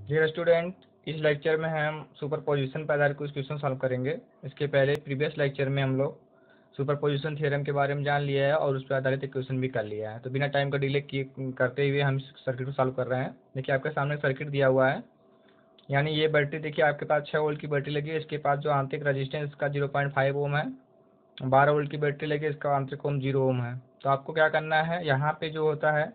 Dear student, इस lecture में हम सुपरपोजिशन पर आधारित कुछ क्वेश्चन सॉल्व करेंगे। इसके पहले प्रीवियस लेक्चर में हम लोग सुपरपोजिशन थ्योरम के बारे में जान लिया है और उस पर आधारित एक क्वेश्चन भी कर लिया है। तो बिना टाइम का डिले किए करते हुए हम सर्किट को सॉल्व कर रहे हैं। देखिए आपके सामने सर्किट दिया हुआ है, यानी ये बैटरी देखिए आपके पास 6 वोल्ट की बैटरी लगी है। इसके पास जो आंतरिक रजिस्टेंस इसका 0.5 ओम है। 12 वोल्ट की बैटरी लगी, इसका आंतरिक ओम 0 ओम है। तो आपको क्या करना है, यहाँ पे जो होता है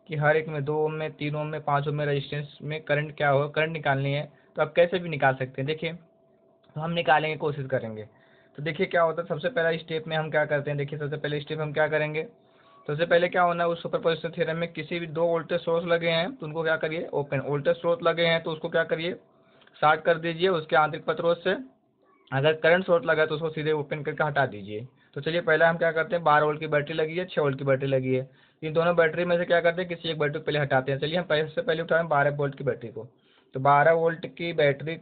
कि हर एक में 2 ओम में, 3 ओम में, 5 ओम में रजिस्टेंस में करंट क्या होगा, करंट निकालनी है। तो आप कैसे भी निकाल सकते हैं। देखिए तो हम निकालेंगे, कोशिश करेंगे। तो देखिए क्या होता है, सबसे पहला स्टेप में हम क्या करते हैं। देखिए सबसे पहले स्टेप हम क्या करेंगे, सबसे पहले क्या होना है, उस सुपरपोजिशन थ्योरम में किसी भी 2 वोल्टेज सोर्स लगे हैं तो उनको क्या करिए, ओपन। वोल्टेज सोर्स लगे हैं तो उसको क्या करिए, शॉर्ट कर दीजिए उसके आंतरिक प्रतिरोध से। अगर करंट सोर्स लगा है तो उसको सीधे ओपन करके हटा दीजिए। तो चलिए पहले हम क्या करते हैं, 12 वोल्ट की बैटरी लगी है, 6 वोल्ट की बैटरी लगी है। इन दोनों बैटरी में से क्या करते हैं, किसी एक बैटरी को पहले हटाते हैं। चलिए हम पहले से पहले उठाएं 12 वोल्ट की बैटरी को। तो 12 वोल्ट की बैटरी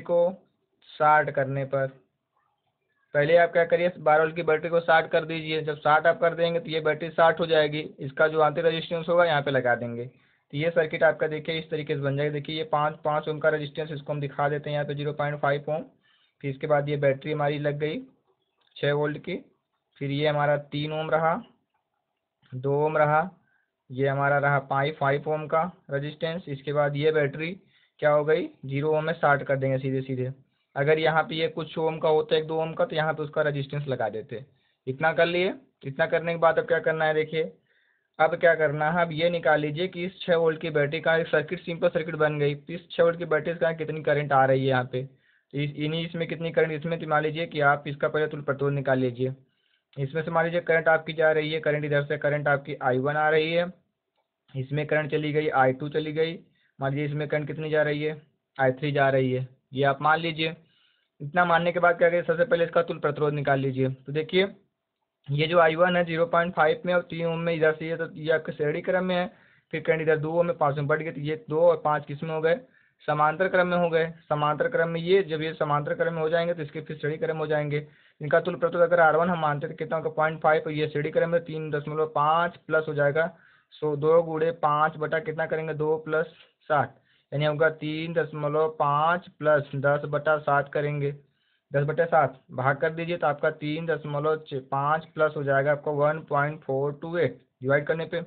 को शॉर्ट करने पर पहले आप क्या करिए, 12 वोल्ट की बैटरी को शॉर्ट कर दीजिए। जब शॉर्ट आप कर देंगे तो ये बैटरी शॉर्ट हो जाएगी, इसका जो आंतरिक रेजिस्टेंस होगा यहाँ पे लगा देंगे। तो ये सर्किट आपका देखिए इस तरीके से बन जाएगा। देखिए ये 5 ओम का रेजिस्टेंस, इसको हम दिखा देते हैं यहाँ पे 0.5 ओम। फिर इसके बाद ये बैटरी हमारी लग गई 6 वोल्ट की। फिर ये हमारा 3 ओम रहा, 2 ओम रहा, ये हमारा रहा 5 ओम का रजिस्टेंस। इसके बाद ये बैटरी क्या हो गई, 0 ओम में शॉर्ट कर देंगे सीधे सीधे। अगर यहाँ पे ये कुछ ओम का होता है, 1-2 ओम का, तो यहाँ पे उसका रजिस्टेंस लगा देते। इतना कर लिए। इतना करने के बाद अब क्या करना है, देखिए अब क्या करना है, अब ये निकाल लीजिए कि इस 6 वोल्ट की बैटरी का एक सर्किट, सिंपल सर्किट बन गई। तो इस 6 वोल्ट की बैटरी का कितनी करंट आ रही है यहाँ पे, तो इसमें कितनी करंट, इसमें तो मान लीजिए कि आप इसका पहले तुल्य प्रतिरोध निकाल लीजिए। इसमें से मान लीजिए करंट आपकी जा रही है, करंट इधर से करंट आपकी I1 आ रही है, इसमें करंट चली गई, I2 चली गई। मान लीजिए इसमें करंट कितनी जा रही है, I3 जा रही है, ये आप मान लीजिए। इतना मानने के बाद क्या करिए, सबसे पहले इसका तुल्य प्रतिरोध निकाल लीजिए। तो देखिए ये जो I1 है 0.5 में और 3 ओम में इधर से ये, तो ये आपके श्रेणी क्रम में है। फिर करंट इधर 2 ओम में, 5 ओम बढ़ गए, तो ये 2 और 5 किस में हो गए, समांतर क्रम में हो गए। समांतर क्रम में ये, जब ये समांतर क्रम में हो जाएंगे तो इसके फिर श्रेणी क्रम हो जाएंगे। इनका तुल्य प्रतिरोध अगर R1 हम मानते तो कितना होगा, 0.5, और ये श्रेणी क्रम में 3.5 प्लस हो जाएगा। 2 गुणे 5 बटा कितना करेंगे, 2 प्लस 60, यानी होगा 3.5 प्लस 10/7 करेंगे। 10/7 भाग कर दीजिए तो आपका 3.5 प्लस हो जाएगा आपका 1.428। डिवाइड करने पे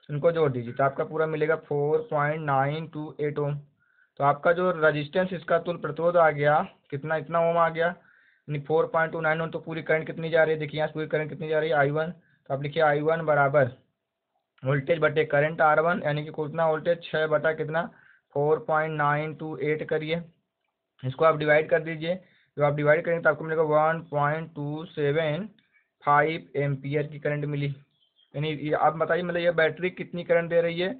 इनको जोड़ दीजिए तो आपका पूरा मिलेगा 4.928 ओम। तो आपका जो रजिस्टेंस इसका तुल्य प्रतिरोध आ गया कितना, इतना ओम आ गया, यानी 4.29 ओम। तो पूरी करंट कितनी जा रही है, देखिए यहाँ पूरी करंट कितनी जा रही है, I1। तो आप लिखिए I1 बराबर वोल्टेज बटे करंट R1, यानी कि कितना वोल्टेज, 6 बटा कितना 4.928 करिए। इसको आप डिवाइड कर दीजिए। जब आप डिवाइड करेंगे तो आपको मिलेगा 1.275 एम्पियर की करंट मिली। यानी आप बताइए मतलब ये बैटरी कितनी करंट दे रही है,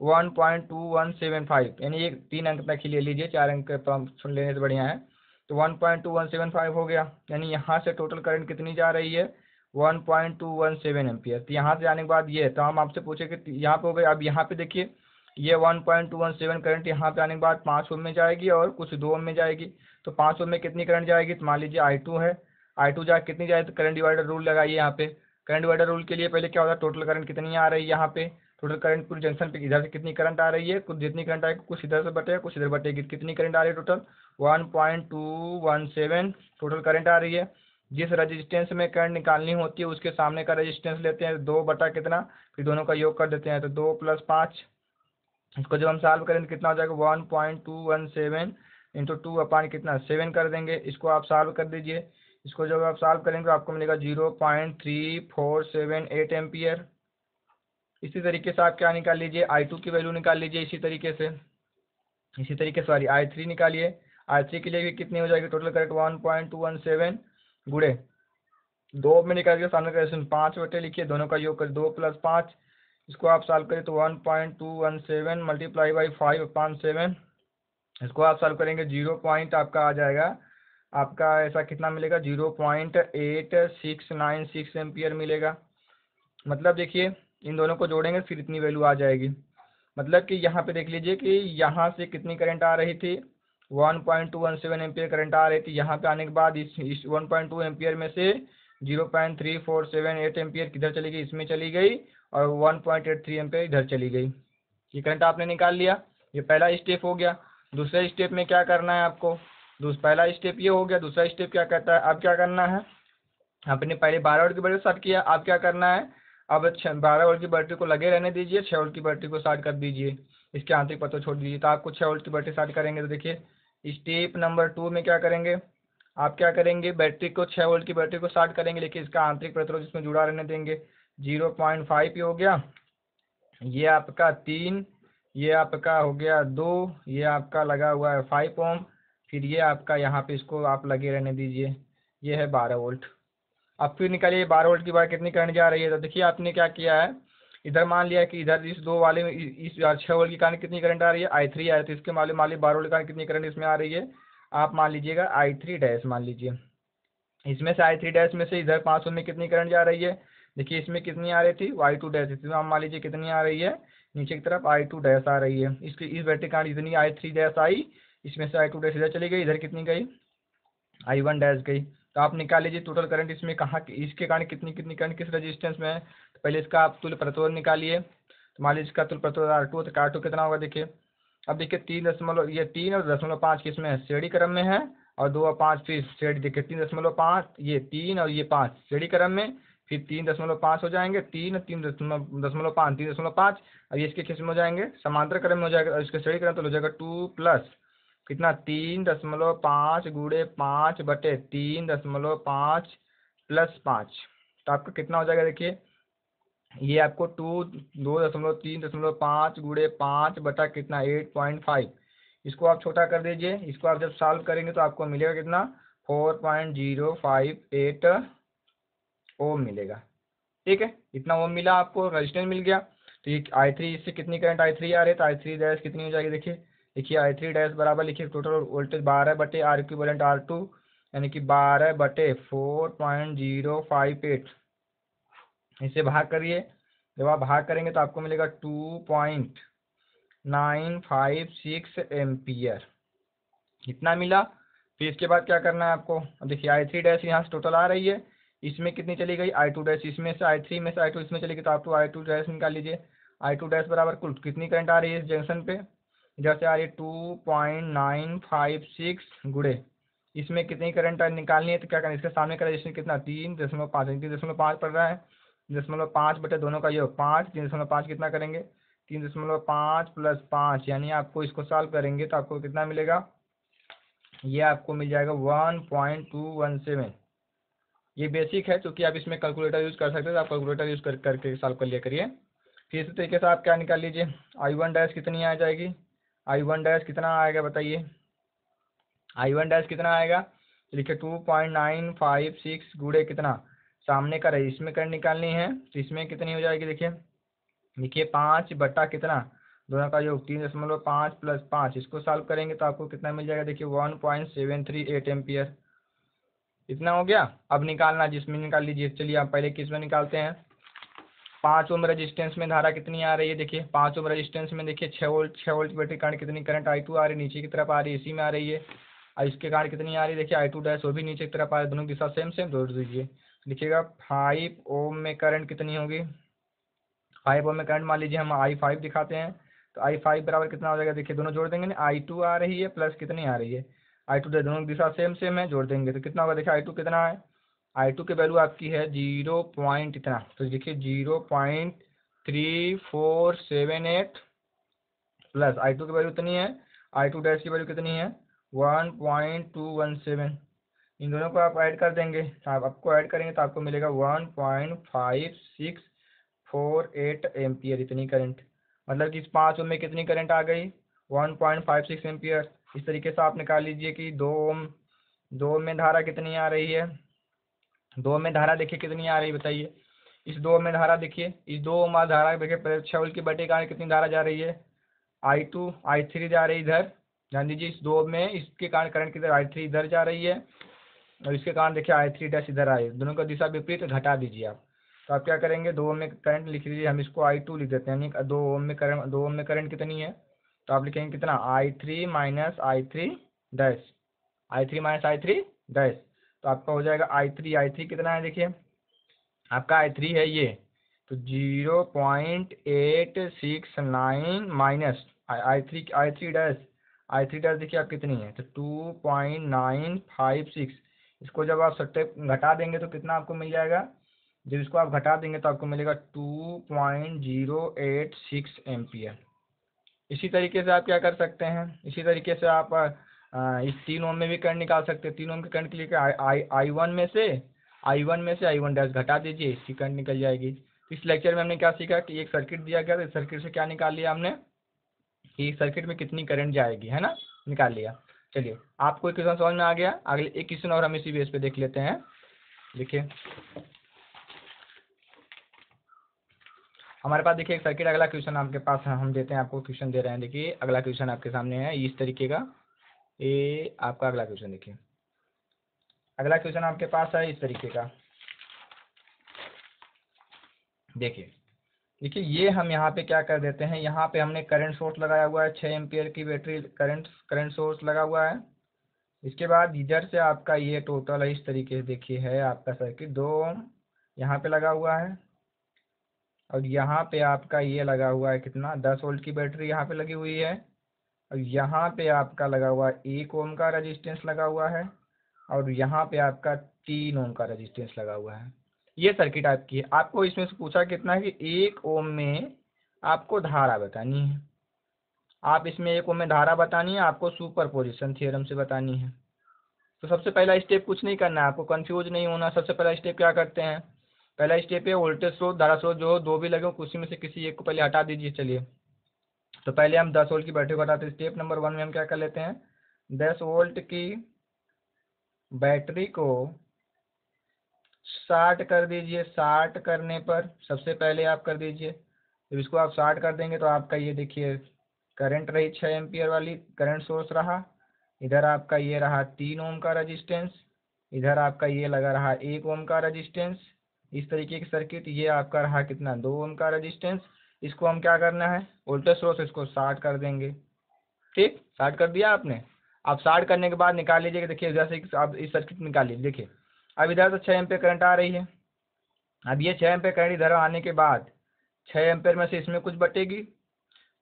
1.2175, यानी ये 3 अंक तक ही ले लीजिए, 4 अंक सुन लेने से बढ़िया है। तो 1.2175 हो गया, यानी यहाँ से टोटल करंट कितनी जा रही है, 1.217 एम्पियर। तो यहाँ से आने के बाद ये, तो हम आपसे पूछे कि यहाँ पे हो गए। अब यहाँ पे देखिए ये 1.217 करंट यहाँ पे आने के बाद 5 ओम में जाएगी और कुछ 2 ओम में जाएगी। तो 5 ओम में कितनी करंट जाएगी, तो मान लीजिए I2 है, I2 जा कितनी जाए, तो करंट डिवाइडर रूल लगाइए यहाँ पे। करंट डिवाइडर रूल के लिए पहले क्या होता है, टोटल करंट कितनी आ रही है यहाँ पे, टोटल करंट पूरी जंक्शन पे इधर से कितनी करंट आ रही है, कुछ जितनी करंट आएगी कुछ इधर से बटेगा कुछ इधर बटेगी। कितनी करंट आ रही है, टोटल 1.217 टोटल करंट आ रही है। जिस रजिस्टेंस में करंट निकालनी होती है उसके सामने का रजिस्टेंस लेते हैं 2 बटा कितना, फिर दोनों का योग कर देते हैं, तो 2 + 5। इसको जब हम सॉल्व करेंगे कितना हो जाएगा, 1.217 इंटू 2 अपान कितना 7 कर देंगे। इसको आप सॉल्व कर दीजिए। इसको जब आप सॉल्व करेंगे तो आपको मिलेगा 0.3478 एम्पियर। इसी तरीके से आप क्या निकाल लीजिए, I2 की वैल्यू निकाल लीजिए। इसी तरीके से सॉरी I3 निकालिए। I3 के लिए भी कितनी हो जाएगी, टोटल करंट 1.217 गुणे 2 में निकाल के सामने का 5 बटे लिखिए, दोनों का योग कर 2 + 5। इसको आप सॉल्व करें तो 1.217 मल्टीप्लाई बाई 5/7। इसको आप सॉल्व करेंगे 0 पॉइंट आपका आ जाएगा, आपका ऐसा कितना मिलेगा, 0.8696 एम्पियर मिलेगा। मतलब देखिए इन दोनों को जोड़ेंगे फिर इतनी वैल्यू आ जाएगी। मतलब कि यहाँ पे देख लीजिए कि यहाँ से कितनी करंट आ रही थी, 1.217 एम्पियर करंट आ रही थी। यहाँ पे आने के बाद इस 1.2 एम्पियर में से 0.3478 एम्पियर किधर चली गई, इसमें चली गई, और 1.83 एम्पियर इधर चली गई। ये करंट आपने निकाल लिया, ये पहला स्टेप हो गया। दूसरे स्टेप में क्या करना है आपको, पहला स्टेप ये हो गया, दूसरा स्टेप क्या कहता है, अब क्या करना है, आपने पहले 12 वोल्ट की बैटरी स्टार्ट किया, अब क्या करना है, अब 12 वोल्ट की बैटरी को लगे रहने दीजिए, 6 वोल्ट की बैटरी को स्टार्ट कर दीजिए, इसके आंतरिक पत्थर छोड़ दीजिए। तो आपको 6 वोल्ट की बैटरी स्टार्ट करेंगे तो देखिए स्टेप नंबर 2 में क्या करेंगे, आप क्या करेंगे, बैटरी को 6 वोल्ट की बैटरी को स्टार्ट करेंगे, लेकिन इसका आंतरिक प्रतिरोध इसमें जुड़ा रहने देंगे, 0.5 हो गया, ये आपका 3, ये आपका हो गया 2, ये आपका लगा हुआ है 5 ओम, फिर ये आपका यहाँ पे इसको आप लगे रहने दीजिए, ये है 12 वोल्ट। अब फिर निकालिए 12 वोल्ट की बार कितनी करंट जा रही है, तो देखिए आपने क्या किया है, इधर मान लिया कि इधर इस दो वाले में इस 6 वोल्ट की करंट कितनी करंट आ रही है, I3 आ रही है, तो इसके मालूम 12 वोल्ट की कितनी करंट इसमें आ रही है, आप मान लीजिएगा I3 डैश मान लीजिए, इसमें से I3 डैश में से इधर 5 ओम में कितनी करंट जा रही है, देखिए इसमें कितनी आ रही थी Y2 डैश, इसमें आप मान लीजिए कितनी आ रही है, नीचे की तरफ I2 डैश आ रही है, इसकी इस बैटरी करंट इतनी I3 डैश आई, इसमें से I2 डैश इधर चली गई, इधर कितनी गई I1 डैश गई। तो आप निकाल लीजिए टोटल करंट इसमें कहाँ इसके कारण कितनी कितनी करंट किस रेजिस्टेंस में है, तो पहले इसका आप तुल्य प्रतिरोध निकालिए, तो मान लीजिए इसका तुल्य प्रतिरोध R2, तो R2 कितना होगा देखिए, अब देखिए 3 और 0.5 किस में है, श्रेणी क्रम में है, और 2 और 5 फिर श्रेणी, देखिए 3.5, ये 3 और ये 5 श्रेणी क्रम में, फिर 3.5 हो जाएंगे, 3 और 3.5 3.5, और ये इसके किस में हो जाएंगे, समांतर क्रम में हो जाएगा, और इसका श्रेणी क्रम तो हो जाएगा 2 प्लस कितना 3.5 गुणे 5 बटे 3.5 प्लस 5, तो आपका कितना हो जाएगा देखिए, ये आपको 2.3.5 गुणे 5 बटा कितना 8.5, इसको आप छोटा कर दीजिए, इसको आप जब सॉल्व करेंगे तो आपको मिलेगा कितना 4.058 ओम मिलेगा, ठीक है, इतना ओम मिला आपको, रेजिस्टेंस मिल गया। तो ये I3 इससे कितनी करंट I3 आ रही है, तो I3 डैश कितनी हो जाएगी देखिए, I3 डैश बराबर लिखिए टोटल वोल्टेज 12 बटे R इक्विवेलेंट R2, यानी कि 12 बटे 4.058, इसे भाग करिए, जब आप भाग करेंगे तो आपको मिलेगा 2.956 एम्पियर, इतना मिला। फिर इसके बाद क्या करना है आपको, अब देखिए I3 डैश यहाँ से टोटल आ रही है, इसमें कितनी चली गई I2 डैश, इसमें से I3 में से I2 इसमें चली गई, तो आप I2 डैश निकाल लीजिए, I2 डैश बराबर कुल कितनी करंट आ रही है इस जंक्शन पे, इधर से आ रही है 2.956 गुणे, इसमें कितनी करंट निकालनी है, तो क्या करना है, इसके सामने का रजिस्टेंस कितना 3.5 पड़ रहा है, 3.5 बटे दोनों का योग 5, 3.5 कितना करेंगे 3.5 प्लस 5, यानी आपको इसको सॉल्व करेंगे तो आपको कितना मिलेगा, ये आपको मिल जाएगा 1.217। ये बेसिक है, क्योंकि आप इसमें कैलकुलेटर यूज़ कर सकते हैं, तो आप कैलकुलेटर यूज़ करके सॉल्व कर लिया करिए। फिर इसी तरीके से आप क्या निकाल लीजिए, I1 डैश कितनी आ जाएगी, I1 डैश कितना आएगा बताइए, I1 डैश कितना आएगा, तो लिखिए 2.956 गुणे कितना, सामने का रही इसमें करंट निकालनी है, तो इसमें कितनी हो जाएगी देखिए, लिखिए 5 बटा कितना, दोनों का योग 3.5 प्लस 5, इसको सॉल्व करेंगे तो आपको कितना मिल जाएगा देखिए 1.738 एम्पियर, इतना हो गया। अब निकालना जिसमें निकाल लीजिए, चलिए आप पहले किस में निकालते हैं, 5 ओम रेजिस्टेंस में धारा कितनी आ रही है देखिए, 5 ओम रेजिस्टेंस में देखिए 6 वोल्ट बैटरी कारण कितनी करंट I2 आ रही है, नीचे की तरफ आ रही है, इसी में आ रही है, और इसके कारण कितनी आ रही है देखिए I2 डैश, वो भी नीचे की तरफ आ रही है, दोनों की दिशा सेम सेम जोड़ दीजिए, लिखिएगा 5 ओम में करंट कितनी होगी, 5 ओम में करंट मान लीजिए हम I5 दिखाते हैं, तो I5 बराबर कितना हो जाएगा देखिए, दोनों जोड़ देंगे ना, I2 आ रही है प्लस कितनी आ रही है I2, दोनों की दिशा सेम सेम है, जोड़ देंगे तो कितना होगा देखिए I2 कितना है, I2 की वैल्यू आपकी है 0 पॉइंट इतना, तो देखिए 0.3478 प्लस I2 की वैल्यू कितनी है, I2 डैश की वैल्यू कितनी है 1.217, इन दोनों को आप ऐड कर देंगे, आप आपको ऐड करेंगे तो आपको मिलेगा 1.5648 एम्पियर, इतनी करंट, मतलब कि इस 5 ओम में कितनी करंट आ गई 1.56 एम्पियर। इस तरीके से आप निकाल लीजिए कि 2 ओम में धारा कितनी आ रही है, 2 में धारा देखिए कितनी आ रही है बताइए, इस 2 में धारा देखिए, इस 2 ओम धारा देखिए 6 वोल्ट की बैटरी कारण कितनी धारा जा रही है I2 I3 जा रही है इधर, ध्यान दीजिए इस 2 में इसके कारण करंट किधर I3 इधर जा रही है, और इसके कारण देखिए I3 डैश इधर आए, दोनों का दिशा विपरीत घटा दीजिए आप, तो आप क्या करेंगे 2 ओम में करंट लिख लीजिए, हम इसको I2 लिख देते हैं, यानी 2 ओम में करंट कितनी है, तो आप लिखेंगे कितना I3 minus I3 dash, I3 minus I3 dash, तो आपका हो जाएगा I3 कितना है देखिए, आपका I3 है ये तो 0.869 माइनस आई थ्री डैश देखिए आप कितनी है, तो 2.956। इसको जब आप सट्टे घटा देंगे तो कितना आपको मिल जाएगा, जब इसको आप घटा देंगे तो आपको मिलेगा 2.086 एम्पियर। इसी तरीके से आप क्या कर सकते हैं, इसी तरीके से आप इस 3 ओम में भी करंट निकाल सकते हैं। 3 ओम के करंट के लिए आई वन डैश घटा दीजिए, इसकी करंट निकल जाएगी। तो इस लेक्चर में हमने क्या सीखा कि एक सर्किट दिया गया, तो इस सर्किट से क्या निकाल लिया हमने कि सर्किट में कितनी करंट जाएगी, है ना, निकाल लिया। चलिए आपको एक क्वेश्चन समझ में आ गया, अगले एक क्वेश्चन और हम इसी बेस पे देख लेते हैं। देखिए हमारे पास देखिए एक सर्किट, अगला क्वेश्चन आपके पास है, हम देते हैं आपको, क्वेश्चन दे रहे हैं। देखिए अगला क्वेश्चन आपके सामने है इस तरीके का, ये आपका अगला क्वेश्चन। देखिए अगला क्वेश्चन आपके पास है इस तरीके का। देखिए देखिए ये हम यहाँ पे क्या कर देते हैं, यहाँ पे हमने करंट सोर्स लगाया हुआ है, 6 एम्पियर की बैटरी करंट सोर्स लगा हुआ है। इसके बाद इधर से आपका ये टोटल है इस तरीके से, देखिए है आपका सर्किट 2 ओम यहाँ पे लगा हुआ है, और यहाँ पे आपका ये लगा हुआ है कितना, 10 वोल्ट की बैटरी यहाँ पे लगी हुई है, और यहाँ पे आपका लगा हुआ है 1 ओम का रेजिस्टेंस लगा हुआ है, और यहाँ पे आपका 3 ओम का रेजिस्टेंस लगा हुआ है। ये सर्किट आपकी है। आपको इसमें से पूछा कितना है कि 1 ओम में आपको धारा बतानी है। आप इसमें 1 ओम में धारा बतानी है, आपको सुपरपोजिशन थ्योरम से बतानी है। तो सबसे पहला स्टेप कुछ नहीं करना है, आपको कंफ्यूज नहीं होना। सबसे पहला स्टेप क्या करते हैं, पहला स्टेप है वोल्टेज स्रोत धारा स्रोत जो दो भी लगे हो उसी में से किसी एक को पहले हटा दीजिए। चलिए तो पहले हम 10 वोल्ट की बैटरी को हटाते हैं। स्टेप नंबर 1 में हम क्या कर लेते हैं, 10 वोल्ट की बैटरी को शार्ट कर दीजिए। शार्ट करने पर सबसे पहले आप कर दीजिए, जब इसको आप शार्ट कर देंगे तो आपका ये देखिए करंट रही 6 एम्पियर वाली करंट सोर्स रहा, इधर आपका ये रहा 3 ओम का रजिस्टेंस, इधर आपका ये लगा रहा 1 ओम का रजिस्टेंस। इस तरीके की सर्किट, ये आपका रहा कितना 2 ओम का रजिस्टेंस। इसको हम क्या करना है, वोल्टेज सोर्स इसको शार्ट कर देंगे। ठीक, शार्ट कर दिया आपने। अब शार्ट करने के बाद निकाल लीजिएगा। देखिए इधर से आप इस सर्किट निकाल लीजिए। देखिए अब इधर से 6 एम्पियर करंट आ रही है। अब ये 6 एम्पियर करंट इधर आने के बाद 6 एम्पियर में से इसमें कुछ बटेगी,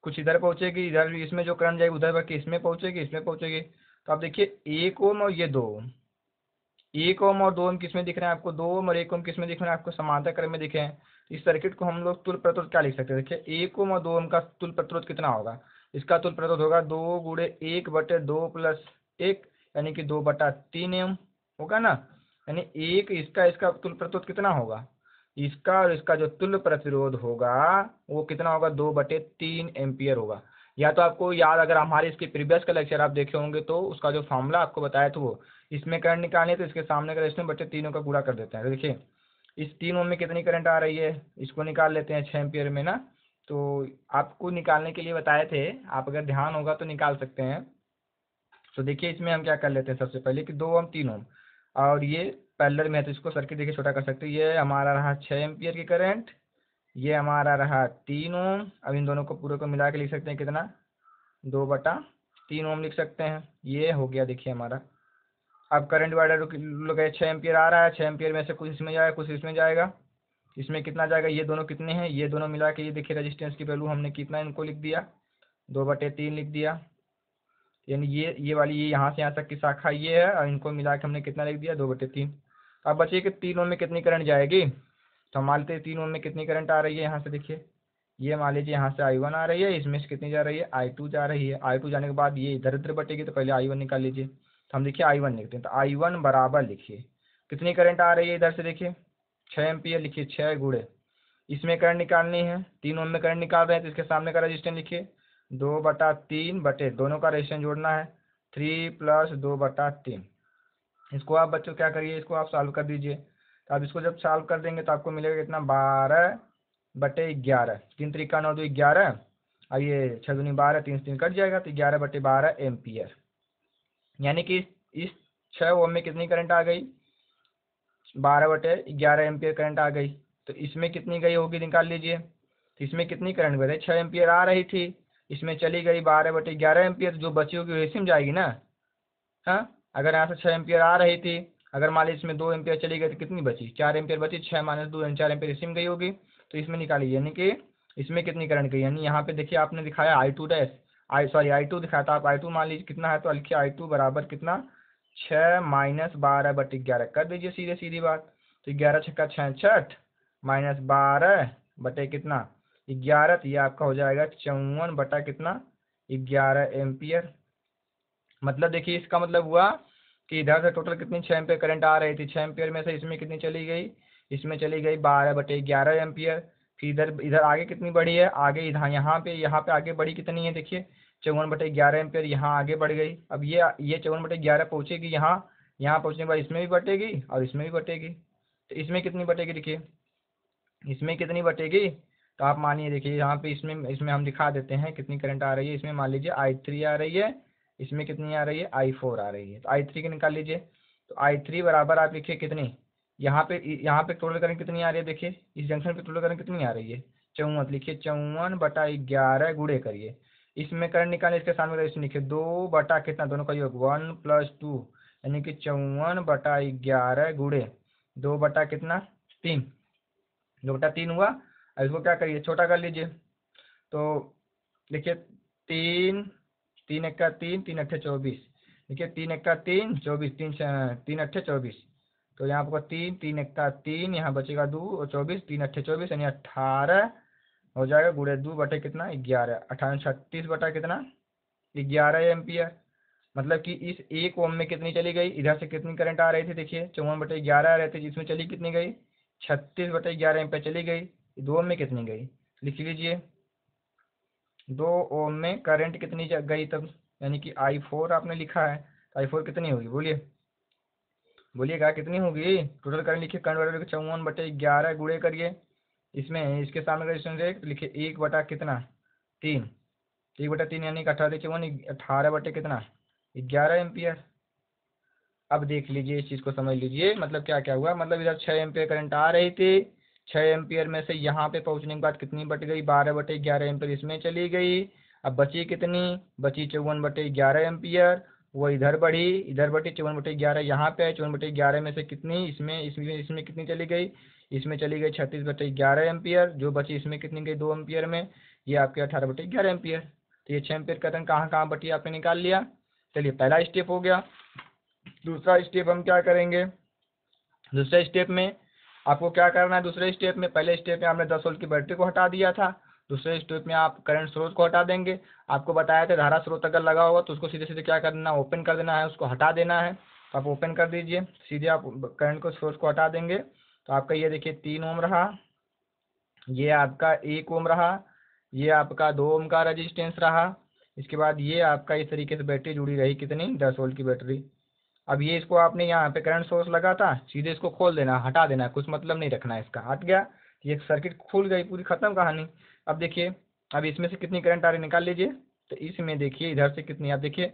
कुछ इधर पहुंचेगी, इधर इसमें जो करंट जाएगी उधर बट इसमें पहुंचेगी, इसमें पहुंचेगी। तो आप देखिए 1 ओम और ये 2 ओम, 1 ओम और 2 ओम किसमें दिख रहे हैं आपको, 2 ओम और 1 ओम किसमें दिख रहे हैं आपको, समांतर क्रम में दिखे हैं। इस सर्किट को हम लोग तुल्य प्रतिरोध क्या लिख सकते हैं, देखिए 1 ओम और 2 ओम का तुल्य प्रतिरोध कितना होगा, इसका तुल्य प्रतिरोध होगा 2 गुणे 1/2 प्लस 1 यानी कि 2/3 ओम होगा ना। यानी एक इसका इसका तुल्य प्रतिरोध कितना होगा, इसका और इसका जो तुल्य प्रतिरोध होगा वो कितना होगा, 2/3 एम्पियर होगा। या तो आपको याद, अगर हमारे इसके प्रीवियस का लेक्चर आप देखे होंगे तो उसका जो फॉर्मूला आपको बताया था, वो इसमें करंट निकालने तो इसके सामने का रेजिस्टेंस बटे तीनों का गुणा कर देते हैं। तो देखिए इस 3 ओम में कितनी करंट आ रही है, इसको निकाल लेते हैं 6 एम्पियर में ना। तो आपको निकालने के लिए बताए थे, आप अगर ध्यान होगा तो निकाल सकते हैं। तो देखिए इसमें हम क्या कर लेते हैं, सबसे पहले कि 2 ओम 3 ओम और ये पैरेलल में है, तो इसको सर्किट देखिए छोटा कर सकते हैं। ये हमारा रहा 6 एम्पियर की करंट, ये हमारा रहा 3 ओम। अब इन दोनों को पूरे को मिला के लिख सकते हैं कितना, 2/3 ओम लिख सकते हैं। ये हो गया देखिए हमारा। अब करंट डिवाइडर लोग 6 एम्पियर आ रहा है, 6 एम्पियर में से कुछ इसमें जाएगा कुछ इसमें जाएगा। इसमें कितना जाएगा, ये दोनों कितने हैं, ये दोनों मिला के ये देखिए रेजिस्टेंस की वैल्यू हमने कितना इनको लिख दिया, 2/3 लिख दिया। यानी ये वाली ये यहाँ से यहाँ तक की शाखा ये है, और इनको मिला के हमने कितना लिख दिया, 2/3। अब बचिए कि 3 ओम में कितनी करंट जाएगी, तो हम मान लेते हैं 3 ओम में कितनी करंट आ रही है। यहाँ से देखिए ये मान लीजिए यहाँ से I1 आ रही है, इसमें से कितनी जा रही है, I2 जा रही है। I2 जाने के बाद ये इधर उधर बटेगी, तो पहले I1 निकाल लीजिए। तो हम देखिए I1 लिखते हैं, तो I1 बराबर लिखिए कितनी करंट आ रही है, इधर से देखिए 6 एम्पियर लिखिए, 6 गुणे इसमें करंट निकालनी है, 3 ओम में करंट निकाल रहे हैं तो इसके सामने का रजिस्टेंस लिखिए 2/3 बटे दोनों का रेजिस्टेंस जोड़ना है 3 + 2/3। इसको आप बच्चों क्या करिए, इसको आप सॉल्व कर दीजिए। तो आप इसको जब सॉल्व कर देंगे तो आपको मिलेगा कितना, 12/11। 3 त्रिका 9 2 11, और ये 6 दूनी 12, 3 से 3 कट जाएगा, तो 11/12 एम्पियर। यानी कि इस 6 ओम में कितनी करंट आ गई, 12/11 एम्पियर करंट आ गई। तो इसमें कितनी गई होगी, निकाल लीजिए। तो इसमें कितनी करंट गई, 6 एम्पियर आ रही थी, इसमें चली गई 12/11 एम्पियर, जो बची होगी इसी में जाएगी ना। हाँ, अगर यहाँ से 6 एम्पियर आ रही थी, अगर मान लीजिए इसमें 2 एम्पियर चली गई तो कितनी बची, 4 एम्पियर बची, 6 - 2 यानी 4 एम्पियर इसी में गई होगी। तो इसमें निकालिए, यानी कि इसमें कितनी करंट गई, यानी यहाँ पे देखिए आपने दिखाया I2 डैश I2 दिखाया था, आप I2 मान लीजिए कितना है, तो लिखिए I2 बराबर कितना 6 माइनस 12/11 कर दीजिए, सीधे सीधी बात। तो 11 छक्का 66 माइनस 12 बटे कितना 11, तो ये आपका हो जाएगा 54 बटा कितना 11 एम्पियर। मतलब देखिए इसका मतलब हुआ कि इधर से टोटल कितनी 6 एम्पियर करंट आ रही थी, 6 एम्पियर में से इसमें कितनी चली गई, इसमें चली गई 12/11 एम्पियर। फिर इधर इधर आगे कितनी बढ़ी है, आगे इधर यहाँ पे आगे बढ़ी कितनी है, देखिए 54/11 एम्पियर यहाँ आगे बढ़ गई। अब ये 54/11 पहुँचेगी यहाँ पहुँचने के बाद इसमें भी बटेगी और इसमें भी बटेगी, तो इसमें कितनी बटेगी, देखिए इसमें कितनी बटेगी। तो आप मानिए देखिए यहाँ पे इसमें हम दिखा देते हैं कितनी करंट आ रही है। इसमें मान लीजिए I3 आ रही है, इसमें कितनी आ रही है I4 आ रही है। तो I3 की निकाल लीजिए, तो I3 बराबर आप लिखिए कितनी, यहाँ पे टोटल करंट कितनी आ रही है, देखिए इस जंक्शन पे टोटल करंट कितनी आ रही है 54, लिखिए 54/11 गुणे करिए, इसमें करंट निकालें, इसके सामने इसमें लिखिए 2 बटा कितना, दोनों का योग 1 + 2, यानी कि 54/11 गुणे 2 बटा कितना 3, 2/3 हुआ। अब इसको क्या करिए, छोटा कर लीजिए, तो देखिए 3 3 एक्का 3 3 अट्ठे 24, देखिए 3 एक्का 3 24, 3 अट्ठे 24, तो यहाँ आपको 3 3 एक्का 3, यहाँ बचेगा 2 और 24, 3 अट्ठे 24 यानी 18 हो जाएगा गुणे 2 बटे कितना 11, 18 36 बटा कितना 11 एम्पियर। मतलब कि इस 1 ओम में कितनी चली गई, इधर से कितनी करंट आ रही थी, देखिए 54/11 आ रहे थे, जिसमें चली कितनी गई 36/11 एम्पियर चली गई। 2 ओम में कितनी गई, लिख लीजिए 2 ओम में करंट कितनी गई तब, यानी कि I4 आपने लिखा है, तो I4 कितनी होगी, बोलिएगा कितनी होगी। टोटल करंट लिखिए, करंट वैल्यू 54/11 गुणे करिए, इसमें इसके सामने रेजिस्टेंस एक लिखिए 1 बटा कितना 3, 1/3 यानी कि 18 बटे कितना 11 एम्पियर। अब देख लीजिए इस चीज़ को समझ लीजिए, मतलब क्या क्या हुआ, मतलब इधर 6 एम्पियर करंट आ रही थी, 6 एम्पियर में से यहाँ पे पहुँचने के बाद कितनी बट गई 12/11 एम्पियर इसमें चली गई। अब बची कितनी, बची 54/11 एम्पियर, वो इधर बढ़ी, इधर बढ़ी 54/11 यहाँ पे है, 54/11 में से कितनी इसमें कितनी चली गई, इसमें चली गई 36/11 एम्पियर, जो बची इसमें कितनी गई 2 एम्पियर में, ये आपके 18/11 एम्पियर। तो ये 6 एम्पियर करंट कहाँ कहाँ बटी आपने निकाल लिया। चलिए पहला स्टेप हो गया। दूसरा स्टेप हम क्या करेंगे, दूसरे स्टेप में आपको क्या करना है, दूसरे स्टेप में पहले स्टेप में आपने 10 वोल्ट की बैटरी को हटा दिया था, दूसरे स्टेप में आप करंट स्रोत को हटा देंगे। आपको बताया था धारा स्रोत अगर लगा होगा तो उसको सीधे सीधे क्या करना, ओपन कर देना है, उसको हटा देना है। तो आप ओपन कर दीजिए, सीधे आप करंट को स्रोत को हटा देंगे, तो आपका ये देखिए 3 ओम रहा, ये आपका 1 ओम रहा, ये आपका 2 ओम का रजिस्टेंस रहा, इसके बाद ये आपका इस तरीके से बैटरी जुड़ी रही कितनी 10 वोल्ट की बैटरी। अब ये इसको आपने यहाँ पे करंट सोर्स लगा था, सीधे इसको खोल देना, हटा देना, कुछ मतलब नहीं रखना है इसका, हट गया, ये सर्किट खुल गई, पूरी खत्म कहानी। अब देखिए अब इसमें से कितनी करंट आ रही निकाल लीजिए, तो इसमें देखिए इधर से कितनी, आप देखिए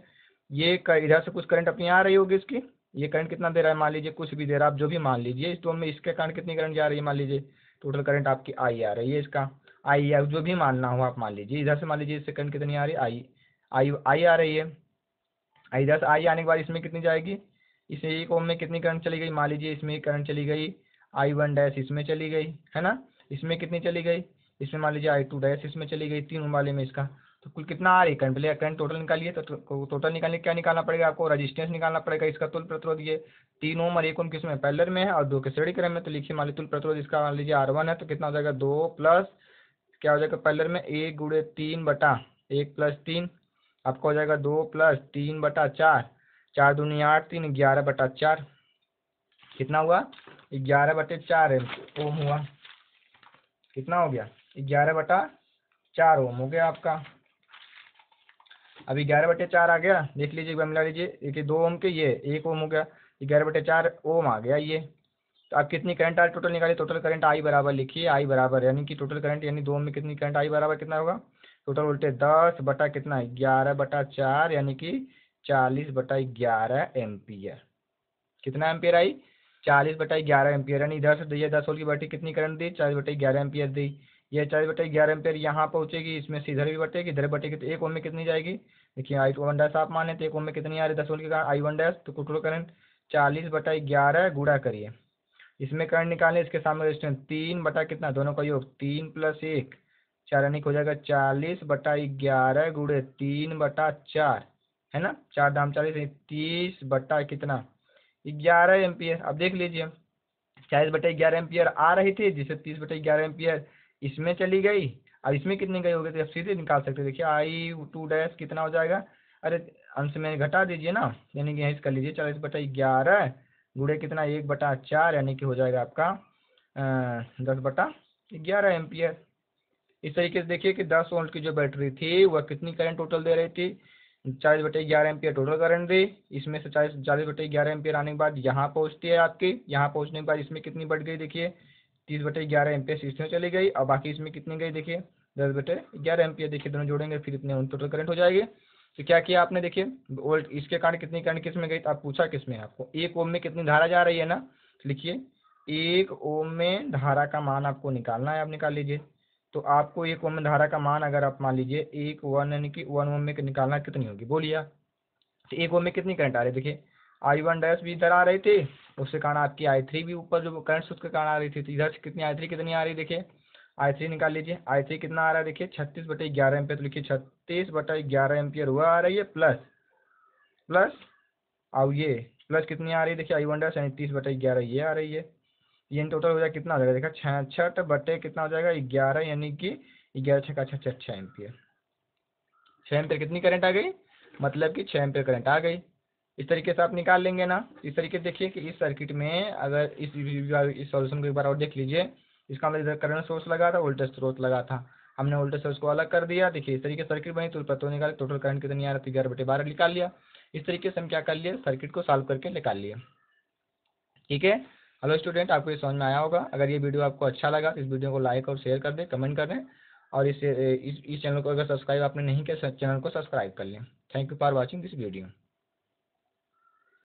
ये इधर से कुछ करंट अपनी आ रही होगी इसकी, ये करंट कितना दे रहा है मान लीजिए, कुछ भी दे रहा है, आप जो भी मान लीजिए, इस 2 में इसके कारण कितनी करंट जा रही है मान लीजिए, टोटल करंट आपकी आई आ रही है, इसका आई है, जो भी मानना हो आप मान लीजिए, इधर से मान लीजिए इससे करंट कितनी आ रही है आई आ रही है। इधर से आई आने के बाद इसमें कितनी जाएगी, इस 1 ओम में कितनी करंट चली गई, मान लीजिए इसमें करंट चली गई I1 डैश इसमें चली गई है ना, इसमें कितनी चली गई, इसमें मान लीजिए I2 डैश इसमें चली गई, 3 ओम वाले में इसका, तो कुल कितना आ रही करंट, पहले करंट टोटल निकालिए। तो टोटल निकालने क्या निकालना पड़ेगा आपको, रजिस्टेंस निकालना पड़ेगा, इसका तुल्य प्रतिरोध, ये 3 ओम और 1 ओम किसमें पैरेलल में है और 2 के श्रेणी क्रम में, तो लिखिए मान लीजिए तुल्य प्रतिरोध इसका मान लीजिए R1 है, तो कितना हो जाएगा 2 प्लस क्या हो जाएगा पैरेलल में 1 गुणे 3 बटा 1 + 3, आपका हो जाएगा 2 + 3/4, 4 दूनी 8, 3 11/4, कितना हुआ 11/4 ओम हुआ, कितना हो गया 11/4 ओम हो गया आपका। अभी 11/4 आ गया, देख लीजिए एक बार मिला लीजिए, देखिए 2 ओम के ये 1 ओम हो गया, 11/4 ओम आ गया ये। तो आप कितनी करंट आ टोटल निकालिए, टोटल करंट आई बराबर लिखिए, आई बराबर यानी कि टोटल करंट यानी 2 ओम में कितनी करंट आई बराबर कितना होगा, टोटल वोल्टेज 10 बटा कितना 11/4 यानी कि 40/11 एम्पियर। कितना एम्पियर आई 40/11 एम्पियर, यानी इधर से ये 10 वोल्ट की बैटरी कितनी करंट दी 40/11 एम्पियर दी, ये 40/11 एम्पियर यहाँ पहुँचेगी, इसमें से इधर भी बटेगी, इधर बटेगी, तो 1 ओम में कितनी जाएगी, देखिए I1 डैश आप माने तो 1 ओम में कितनी आ रही है 10 वोल्ट के कारण I1 डैश, तो टोटल करंट 40/11 गुणा करिए, इसमें करंट निकालने, इसके सामने रेजिस्टेंस 3 बटा कितना, दोनों का योग 3 + 1 4 यानी कि हो जाएगा 40/11 गुणे 3/4 है ना, 4 दाम 40 30 बटा कितना 11 एम्पियर। अब देख लीजिए 40/11 एम्पियर आ रही थी, जिससे 30/11 एम्पियर इसमें चली गई। अब इसमें कितनी गई होगी, तो आप सीधे निकाल सकते हैं। देखिए I2 कितना हो जाएगा, अरे अंश में घटा दीजिए ना, यानी कि यहीं कर लीजिए 40/11 गुणे कितना 1/4 यानी कि हो जाएगा आपका 10/11 एम्पियर। इस तरीके से देखिए कि 10 वोल्ट की जो बैटरी थी वह कितनी करंट टोटल दे रही थी, 40/11 एम्पियर टोटल करंट दी। इसमें से 40/11 एम्पियर आने के बाद यहाँ पहुँचती है आपकी, यहाँ पहुँचने के बाद इसमें कितनी बढ़ गई, देखिए 30/11 एम्पियर इसमें चली गई, और बाकी इसमें कितनी गई, देखिए 10/11 एम्पियर। देखिए दोनों जोड़ेंगे फिर इतने टोटल करंट हो जाएगी। तो क्या किया आपने, देखिए वोल्ट इसके कारण कितनी करंट किस में गई, तो आप पूछा किस में, आपको 1 ओम में कितनी धारा जा रही है ना, तो लिखिए 1 ओम में धारा का मान आपको निकालना है, आप निकाल लीजिए। तो आपको 1 ओम में धारा का मान अगर आप मान लीजिए 1 यानी कि 1 ओम में निकालना कितनी होगी, बोलिए आप। तो 1 ओम में कितनी करंट आ रही है, देखिए I1 भी इधर आ रही थी, उसके कारण आपकी I3 भी ऊपर जो करंट उसके कारण आ रही थी, तो इधर से कितनी I3 कितनी आ रही है, देखिए I3 निकाल लीजिए। I3 कितना आ रहा है, देखिए 36/11 एम्पियर, तो लिखिए 36/11 एम्पियर हुआ आ रही है, प्लस प्लस और ये प्लस कितनी आ रही है, देखिए I1 यानी 30/11 ये आ रही है। ये इन टोटल हो जाएगा कितना हो जाएगा, देखा 66 बटे कितना हो जाएगा 11 यानी कि 11 6 6 एम्पियर। 6 एम्पियर कितनी करंट आ गई, मतलब कि 6 एम्पियर करंट आ गई। इस तरीके से आप निकाल लेंगे ना। इस तरीके से देखिए कि इस सर्किट में अगर इस सॉल्यूशन को एक बार और देख लीजिए, इसका मतलब इधर करंट सोर्स लगा था, वोल्टेज स्रोत लगा था, हमने वोल्टेज सोर्स को अलग कर दिया। देखिए इस तरीके से सर्किट बनी, तो पता निकाल टोटल करंट कितनी आ रही थी, 11/12 निकाल लिया। इस तरीके से हम क्या कर लिए, सर्किट को सॉल्व करके निकाल लिए। ठीक है, हेलो स्टूडेंट, आपको ये समझ में आया होगा। अगर ये वीडियो आपको अच्छा लगा तो इस वीडियो को लाइक और शेयर कर दें, कमेंट कर दें, और इस चैनल को अगर सब्सक्राइब आपने नहीं किया, चैनल को सब्सक्राइब कर लें। Thank you for watching this video.